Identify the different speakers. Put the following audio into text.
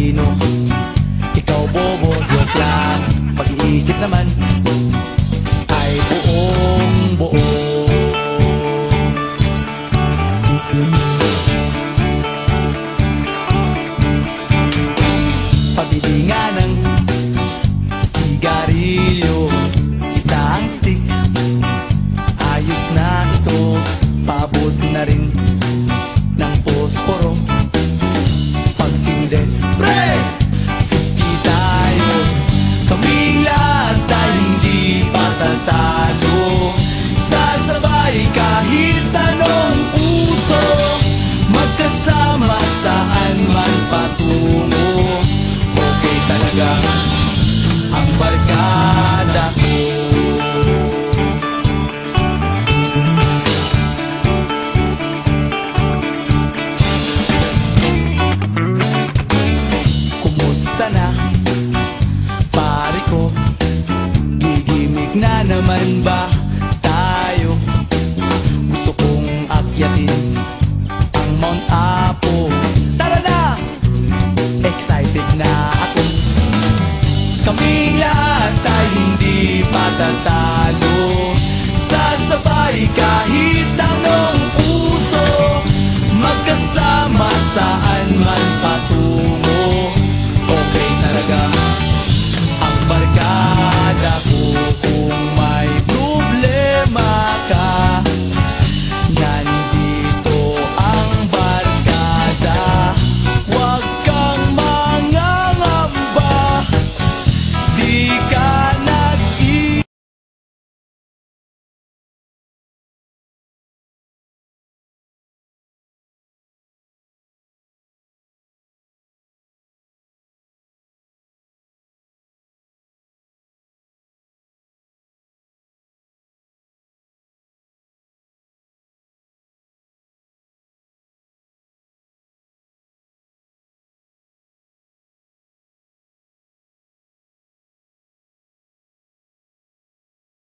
Speaker 1: talino. Ikaw bobo, joke lang. Pag-iisip naman ay buong buo. Pabili nga ng sigarilyo, isang stick, ayos na ito. Paabot na rin ng posporo. Pagsinde, pre! 50 tayo, kaming lahat ay hindi patatalo. Sasabay kahit anong puso, magkasama saan man patungo. Okay talaga ang barkada ko. Kumusta na, pare ko? Gigimik na naman ba tayo? Gusto kong akyatin ang Mount Apo. Tara na! Excited na ako. Kaming lahat ay hindi patatalo.